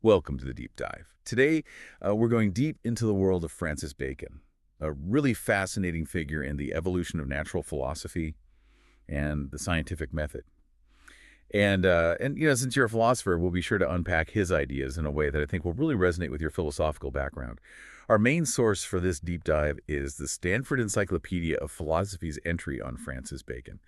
Welcome to the Deep Dive. Today, we're going deep into the world of Francis Bacon, a really fascinating figure in the evolution of natural philosophy and the scientific method. And since you're a philosopher, we'll be sure to unpack his ideas in a way that I think will really resonate with your philosophical background. Our main source for this deep dive is the Stanford Encyclopedia of Philosophy's entry on Francis Bacon.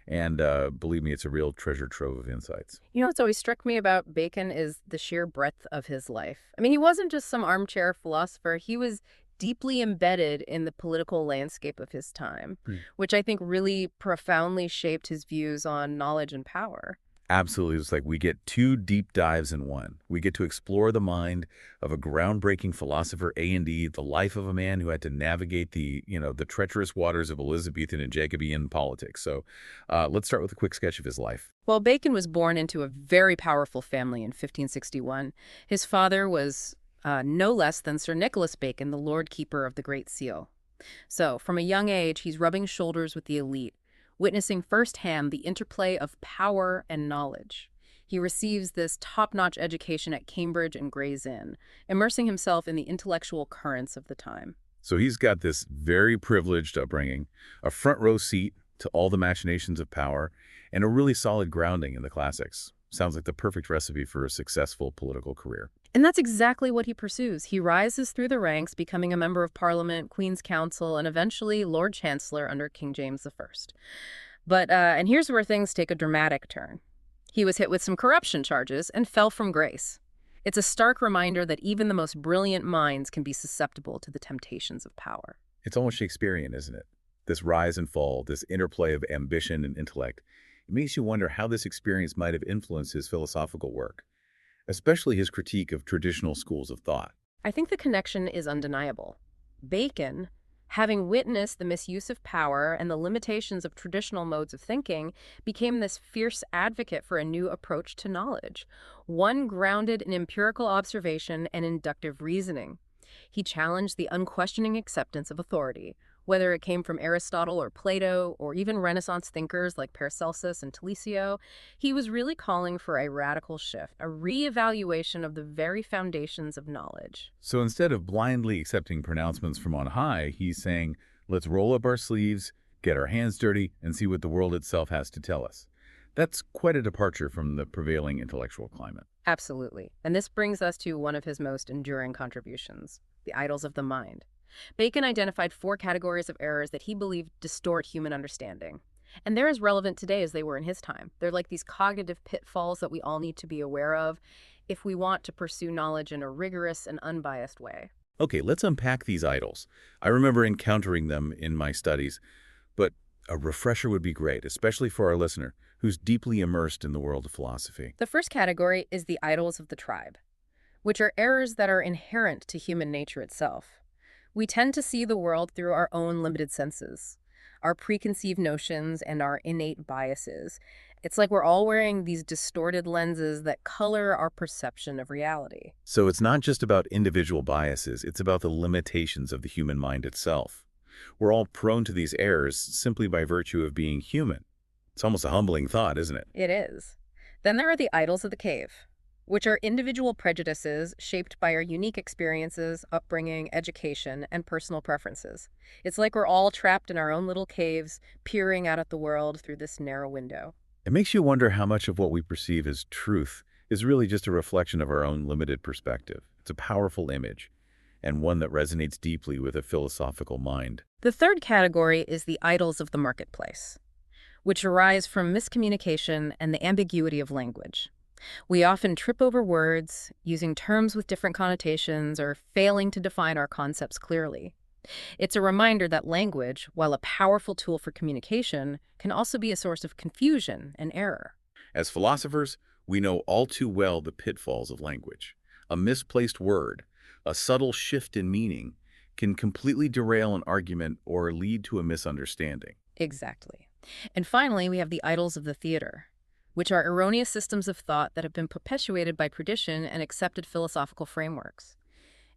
And believe me, it's a real treasure trove of insights. What's always struck me about Bacon is the sheer breadth of his life. I mean, he wasn't just some armchair philosopher, he was deeply embedded in the political landscape of his time, which I think really profoundly shaped his views on knowledge and power. Absolutely. It's like we get two deep dives in one. We get to explore the mind of a groundbreaking philosopher, A&D, the life of a man who had to navigate the treacherous waters of Elizabethan and Jacobean politics. So let's start with a quick sketch of his life. Well, Bacon was born into a very powerful family in 1561. His father was no less than Sir Nicholas Bacon, the Lord Keeper of the Great Seal. So, from a young age, he's rubbing shoulders with the elite, witnessing firsthand the interplay of power and knowledge. He receives this top-notch education at Cambridge and Gray's Inn, immersing himself in the intellectual currents of the time. So he's got this very privileged upbringing, a front row seat to all the machinations of power, and a really solid grounding in the classics. Sounds like the perfect recipe for a successful political career. And that's exactly what he pursues. He rises through the ranks, becoming a member of Parliament, Queen's Council, and eventually Lord Chancellor under King James I. And here's where things take a dramatic turn. He was hit with some corruption charges and fell from grace. It's a stark reminder that even the most brilliant minds can be susceptible to the temptations of power. It's almost Shakespearean, isn't it? This rise and fall, this interplay of ambition and intellect. It makes you wonder how this experience might have influenced his philosophical work, especially his critique of traditional schools of thought. I think the connection is undeniable. Bacon, having witnessed the misuse of power and the limitations of traditional modes of thinking, became this fierce advocate for a new approach to knowledge, one grounded in empirical observation and inductive reasoning. He challenged the unquestioning acceptance of authority, whether it came from Aristotle or Plato or even Renaissance thinkers like Paracelsus and Talesio. He was really calling for a radical shift, a reevaluation of the very foundations of knowledge. So instead of blindly accepting pronouncements from on high, he's saying, let's roll up our sleeves, get our hands dirty, and see what the world itself has to tell us. That's quite a departure from the prevailing intellectual climate. Absolutely. And this brings us to one of his most enduring contributions, the idols of the mind. Bacon identified four categories of errors that he believed distort human understanding. And they're as relevant today as they were in his time. They're like these cognitive pitfalls that we all need to be aware of if we want to pursue knowledge in a rigorous and unbiased way. Okay, let's unpack these idols. I remember encountering them in my studies, but a refresher would be great, especially for our listener who's deeply immersed in the world of philosophy. The first category is the idols of the tribe, which are errors that are inherent to human nature itself. We tend to see the world through our own limited senses, our preconceived notions, and our innate biases. It's like we're all wearing these distorted lenses that color our perception of reality. So it's not just about individual biases, it's about the limitations of the human mind itself. We're all prone to these errors simply by virtue of being human. It's almost a humbling thought, isn't it? It is. Then there are the idols of the cave, which are individual prejudices shaped by our unique experiences, upbringing, education, and personal preferences. It's like we're all trapped in our own little caves, peering out at the world through this narrow window. It makes you wonder how much of what we perceive as truth is really just a reflection of our own limited perspective. It's a powerful image, and one that resonates deeply with a philosophical mind. The third category is the idols of the marketplace, which arise from miscommunication and the ambiguity of language. We often trip over words, using terms with different connotations or failing to define our concepts clearly. It's a reminder that language, while a powerful tool for communication, can also be a source of confusion and error. As philosophers, we know all too well the pitfalls of language. A misplaced word, a subtle shift in meaning, can completely derail an argument or lead to a misunderstanding. Exactly. And finally, we have the idols of the theater, which are erroneous systems of thought that have been perpetuated by tradition and accepted philosophical frameworks.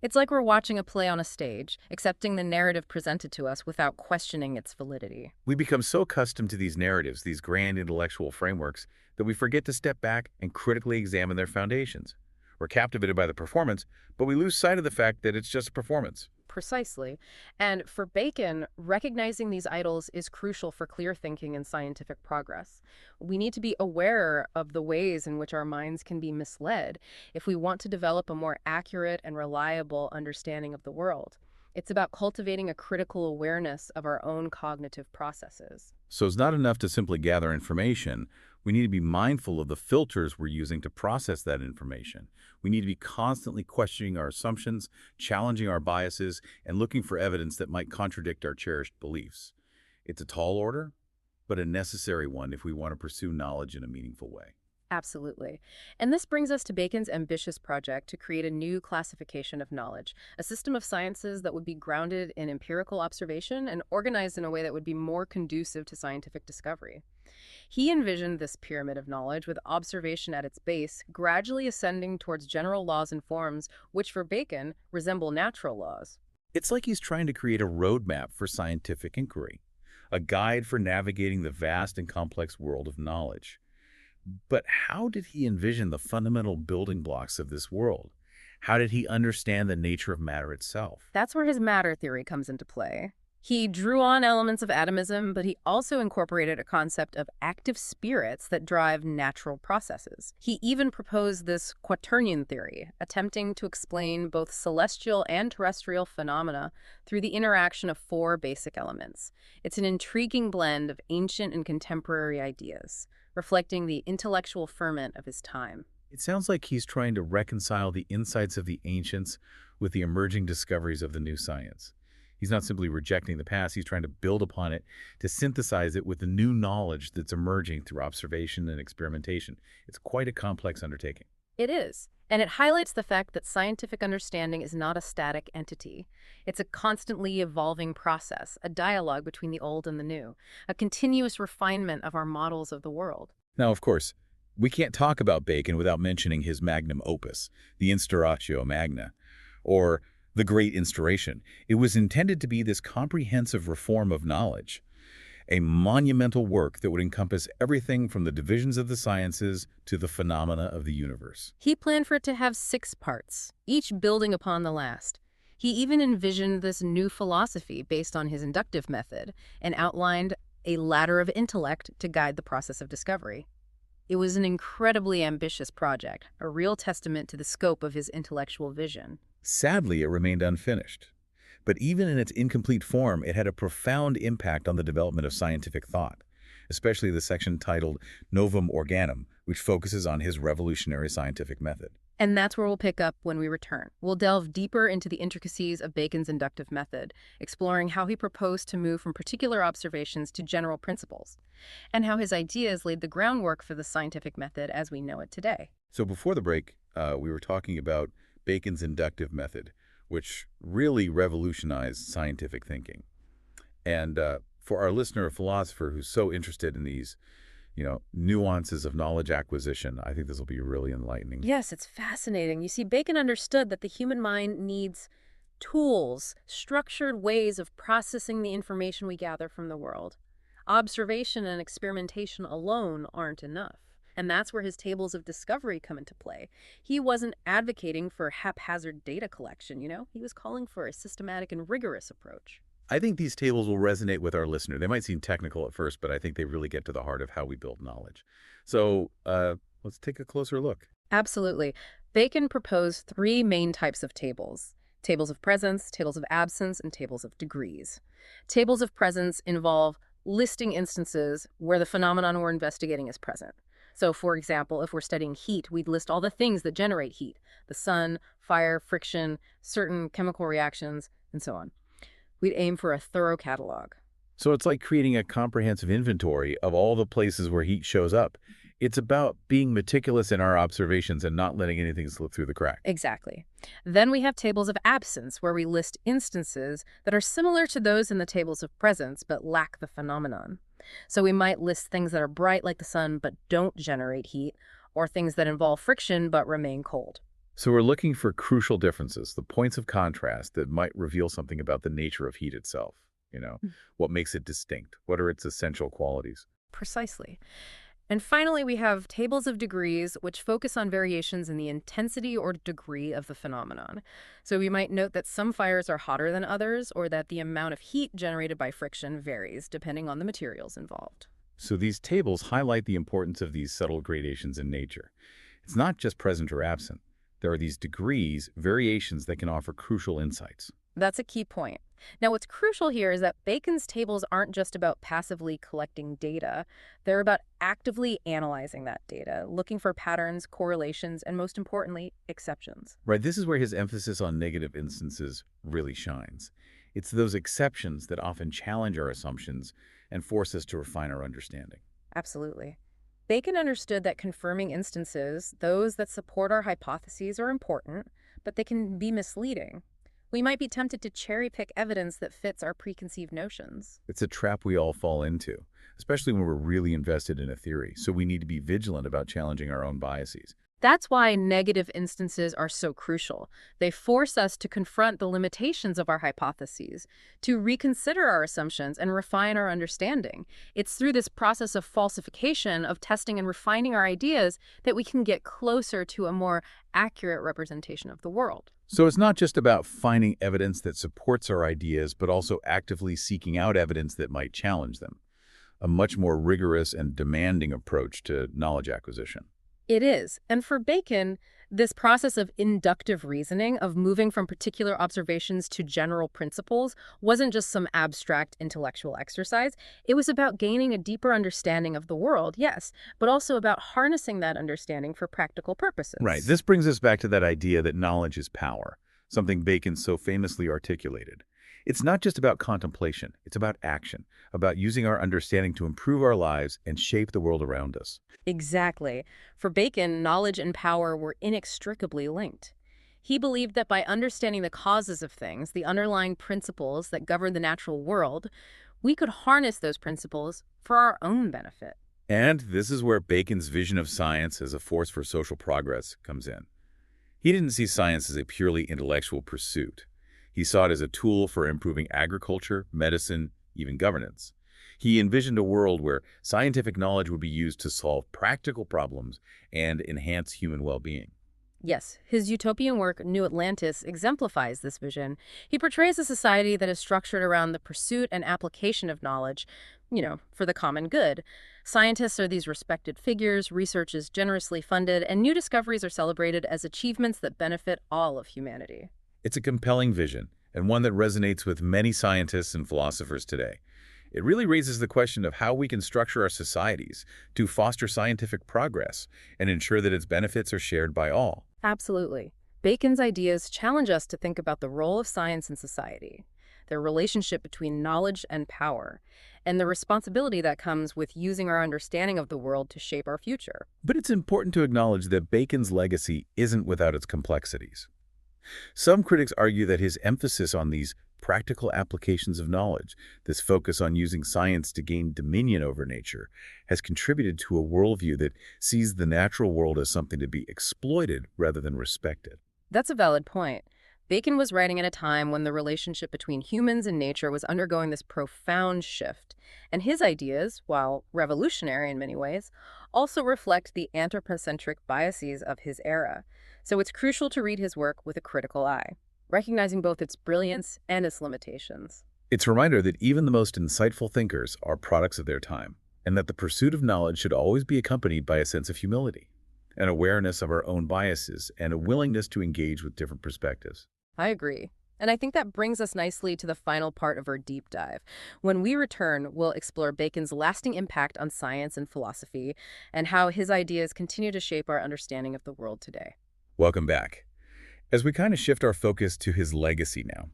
It's like we're watching a play on a stage, accepting the narrative presented to us without questioning its validity. We become so accustomed to these narratives, these grand intellectual frameworks, that we forget to step back and critically examine their foundations. We're captivated by the performance, but we lose sight of the fact that it's just a performance. Precisely. And for Bacon, recognizing these idols is crucial for clear thinking and scientific progress. We need to be aware of the ways in which our minds can be misled if we want to develop a more accurate and reliable understanding of the world. It's about cultivating a critical awareness of our own cognitive processes. So it's not enough to simply gather information. We need to be mindful of the filters we're using to process that information. We need to be constantly questioning our assumptions, challenging our biases, and looking for evidence that might contradict our cherished beliefs. It's a tall order, but a necessary one if we want to pursue knowledge in a meaningful way. Absolutely. And this brings us to Bacon's ambitious project to create a new classification of knowledge, a system of sciences that would be grounded in empirical observation and organized in a way that would be more conducive to scientific discovery. He envisioned this pyramid of knowledge with observation at its base, gradually ascending towards general laws and forms, which for Bacon resemble natural laws. It's like he's trying to create a roadmap for scientific inquiry, a guide for navigating the vast and complex world of knowledge. But how did he envision the fundamental building blocks of this world? How did he understand the nature of matter itself? That's where his matter theory comes into play. He drew on elements of atomism, but he also incorporated a concept of active spirits that drive natural processes. He even proposed this quaternion theory, attempting to explain both celestial and terrestrial phenomena through the interaction of four basic elements. It's an intriguing blend of ancient and contemporary ideas, reflecting the intellectual ferment of his time. It sounds like he's trying to reconcile the insights of the ancients with the emerging discoveries of the new science. He's not simply rejecting the past, he's trying to build upon it, to synthesize it with the new knowledge that's emerging through observation and experimentation. It's quite a complex undertaking. It is. And it highlights the fact that scientific understanding is not a static entity. It's a constantly evolving process, a dialogue between the old and the new, a continuous refinement of our models of the world. Now, of course, we can't talk about Bacon without mentioning his magnum opus, the Instauratio Magna, or the Great Instauration. It was intended to be this comprehensive reform of knowledge, a monumental work that would encompass everything from the divisions of the sciences to the phenomena of the universe. He planned for it to have 6 parts, each building upon the last. He even envisioned this new philosophy based on his inductive method and outlined a ladder of intellect to guide the process of discovery. It was an incredibly ambitious project, a real testament to the scope of his intellectual vision. Sadly, it remained unfinished. But even in its incomplete form, it had a profound impact on the development of scientific thought, especially the section titled Novum Organum, which focuses on his revolutionary scientific method. And that's where we'll pick up when we return. We'll delve deeper into the intricacies of Bacon's inductive method, exploring how he proposed to move from particular observations to general principles, and how his ideas laid the groundwork for the scientific method as we know it today. So before the break, we were talking about Bacon's inductive method, which really revolutionized scientific thinking. And for our listener, a philosopher who's so interested in these, nuances of knowledge acquisition, I think this will be really enlightening. Yes, it's fascinating. You see, Bacon understood that the human mind needs tools, structured ways of processing the information we gather from the world. Observation and experimentation alone aren't enough. And that's where his tables of discovery come into play. He wasn't advocating for haphazard data collection, He was calling for a systematic and rigorous approach. I think these tables will resonate with our listener. They might seem technical at first, but I think they really get to the heart of how we build knowledge. So let's take a closer look. Absolutely. Bacon proposed 3 main types of tables: tables of presence, tables of absence, and tables of degrees. Tables of presence involve listing instances where the phenomenon we're investigating is present. So, for example, if we're studying heat, we'd list all the things that generate heat: the sun, fire, friction, certain chemical reactions, and so on. We'd aim for a thorough catalog. So it's like creating a comprehensive inventory of all the places where heat shows up. It's about being meticulous in our observations and not letting anything slip through the crack. Exactly. Then we have tables of absence, where we list instances that are similar to those in the tables of presence but lack the phenomenon. So we might list things that are bright like the sun but don't generate heat, or things that involve friction but remain cold. So we're looking for crucial differences, the points of contrast that might reveal something about the nature of heat itself. What makes it distinct? What are its essential qualities? Precisely. And finally, we have tables of degrees, which focus on variations in the intensity or degree of the phenomenon. So we might note that some fires are hotter than others, or that the amount of heat generated by friction varies depending on the materials involved. So these tables highlight the importance of these subtle gradations in nature. It's not just present or absent. There are these degrees, variations that can offer crucial insights. That's a key point. Now, what's crucial here is that Bacon's tables aren't just about passively collecting data. They're about actively analyzing that data, looking for patterns, correlations, and most importantly, exceptions. Right, this is where his emphasis on negative instances really shines. It's those exceptions that often challenge our assumptions and force us to refine our understanding. Absolutely. Bacon understood that confirming instances, those that support our hypotheses, are important, but they can be misleading. We might be tempted to cherry-pick evidence that fits our preconceived notions. It's a trap we all fall into, especially when we're really invested in a theory, so we need to be vigilant about challenging our own biases. That's why negative instances are so crucial. They force us to confront the limitations of our hypotheses, to reconsider our assumptions and refine our understanding. It's through this process of falsification, of testing and refining our ideas, that we can get closer to a more accurate representation of the world. So it's not just about finding evidence that supports our ideas, but also actively seeking out evidence that might challenge them. A much more rigorous and demanding approach to knowledge acquisition. It is. And for Bacon, this process of inductive reasoning, of moving from particular observations to general principles, wasn't just some abstract intellectual exercise. It was about gaining a deeper understanding of the world, yes, but also about harnessing that understanding for practical purposes. Right. This brings us back to that idea that knowledge is power, something Bacon so famously articulated. It's not just about contemplation, it's about action, about using our understanding to improve our lives and shape the world around us. Exactly. For Bacon, knowledge and power were inextricably linked. He believed that by understanding the causes of things, the underlying principles that govern the natural world, we could harness those principles for our own benefit. And this is where Bacon's vision of science as a force for social progress comes in. He didn't see science as a purely intellectual pursuit. He saw it as a tool for improving agriculture, medicine, even governance. He envisioned a world where scientific knowledge would be used to solve practical problems and enhance human well-being. Yes, his utopian work, New Atlantis, exemplifies this vision. He portrays a society that is structured around the pursuit and application of knowledge, for the common good. Scientists are these respected figures, research is generously funded, and new discoveries are celebrated as achievements that benefit all of humanity. It's a compelling vision, and one that resonates with many scientists and philosophers today. It really raises the question of how we can structure our societies to foster scientific progress and ensure that its benefits are shared by all. Absolutely. Bacon's ideas challenge us to think about the role of science in society, their relationship between knowledge and power, and the responsibility that comes with using our understanding of the world to shape our future. But it's important to acknowledge that Bacon's legacy isn't without its complexities. Some critics argue that his emphasis on these practical applications of knowledge, this focus on using science to gain dominion over nature, has contributed to a worldview that sees the natural world as something to be exploited rather than respected. That's a valid point. Bacon was writing at a time when the relationship between humans and nature was undergoing this profound shift, and his ideas, while revolutionary in many ways, also reflect the anthropocentric biases of his era. So it's crucial to read his work with a critical eye, recognizing both its brilliance and its limitations. It's a reminder that even the most insightful thinkers are products of their time, and that the pursuit of knowledge should always be accompanied by a sense of humility, an awareness of our own biases, and a willingness to engage with different perspectives. I agree. And I think that brings us nicely to the final part of our deep dive. When we return, we'll explore Bacon's lasting impact on science and philosophy, and how his ideas continue to shape our understanding of the world today. Welcome back. As we kind of shift our focus to his legacy now,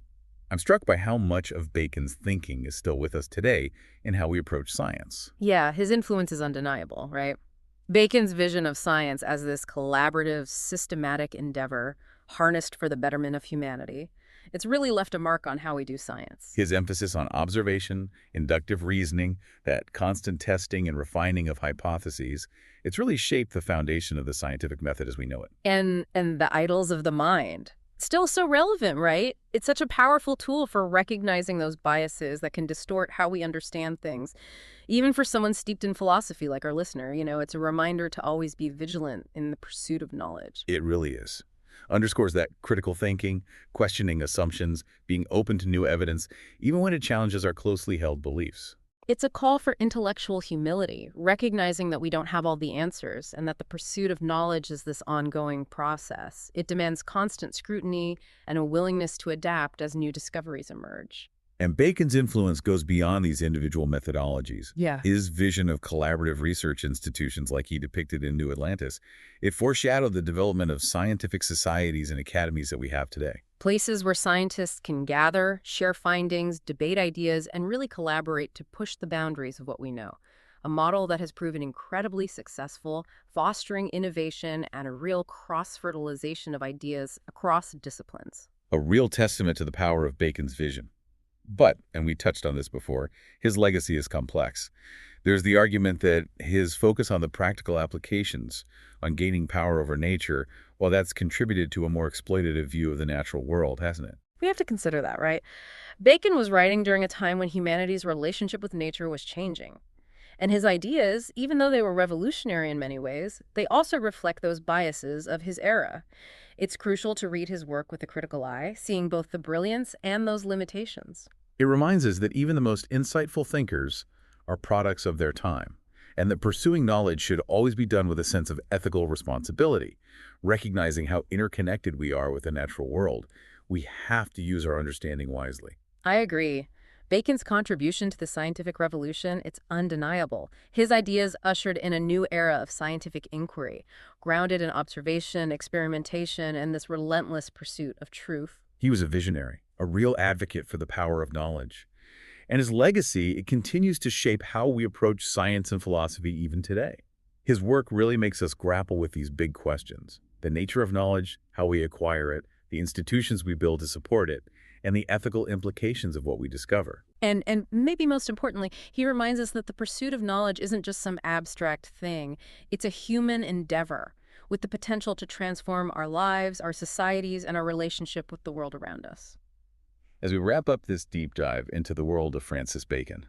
I'm struck by how much of Bacon's thinking is still with us today in how we approach science. Yeah, his influence is undeniable, right? Bacon's vision of science as this collaborative, systematic endeavor harnessed for the betterment of humanity, it's really left a mark on how we do science. His emphasis on observation, inductive reasoning, that constant testing and refining of hypotheses, it's really shaped the foundation of the scientific method as we know it. And the idols of the mind, Still so relevant, right? It's such a powerful tool for recognizing those biases that can distort how we understand things. Even for someone steeped in philosophy like our listener, it's a reminder to always be vigilant in the pursuit of knowledge. It really is. Underscores that critical thinking, questioning assumptions, being open to new evidence, even when it challenges our closely held beliefs. It's a call for intellectual humility, recognizing that we don't have all the answers and that the pursuit of knowledge is this ongoing process. It demands constant scrutiny and a willingness to adapt as new discoveries emerge. And Bacon's influence goes beyond these individual methodologies. Yeah. His vision of collaborative research institutions like he depicted in New Atlantis, it foreshadowed the development of scientific societies and academies that we have today. Places where scientists can gather, share findings, debate ideas, and really collaborate to push the boundaries of what we know. A model that has proven incredibly successful, fostering innovation and a real cross-fertilization of ideas across disciplines. A real testament to the power of Bacon's vision. But, and we touched on this before, his legacy is complex. There's the argument that his focus on the practical applications, on gaining power over nature, well, that's contributed to a more exploitative view of the natural world, hasn't it? We have to consider that, right? Bacon was writing during a time when humanity's relationship with nature was changing. And his ideas, even though they were revolutionary in many ways, they also reflect those biases of his era. It's crucial to read his work with a critical eye, seeing both the brilliance and those limitations. It reminds us that even the most insightful thinkers are products of their time, and that pursuing knowledge should always be done with a sense of ethical responsibility. Recognizing how interconnected we are with the natural world, we have to use our understanding wisely. I agree. Bacon's contribution to the scientific revolution, it's undeniable. His ideas ushered in a new era of scientific inquiry, grounded in observation, experimentation, and this relentless pursuit of truth. He was a visionary, a real advocate for the power of knowledge. And his legacy, it continues to shape how we approach science and philosophy even today. His work really makes us grapple with these big questions: the nature of knowledge, how we acquire it, the institutions we build to support it, and the ethical implications of what we discover. And maybe most importantly, he reminds us that the pursuit of knowledge isn't just some abstract thing. It's a human endeavor with the potential to transform our lives, our societies, and our relationship with the world around us. As we wrap up this deep dive into the world of Francis Bacon,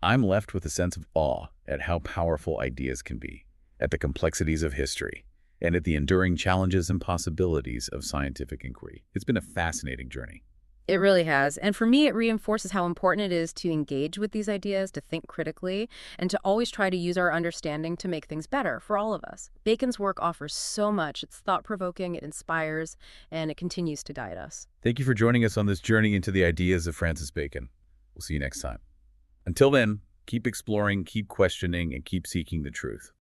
I'm left with a sense of awe at how powerful ideas can be, at the complexities of history, and at the enduring challenges and possibilities of scientific inquiry. It's been a fascinating journey. It really has. And for me, it reinforces how important it is to engage with these ideas, to think critically, and to always try to use our understanding to make things better for all of us. Bacon's work offers so much. It's thought-provoking, it inspires, and it continues to guide us. Thank you for joining us on this journey into the ideas of Francis Bacon. We'll see you next time. Until then, keep exploring, keep questioning, and keep seeking the truth.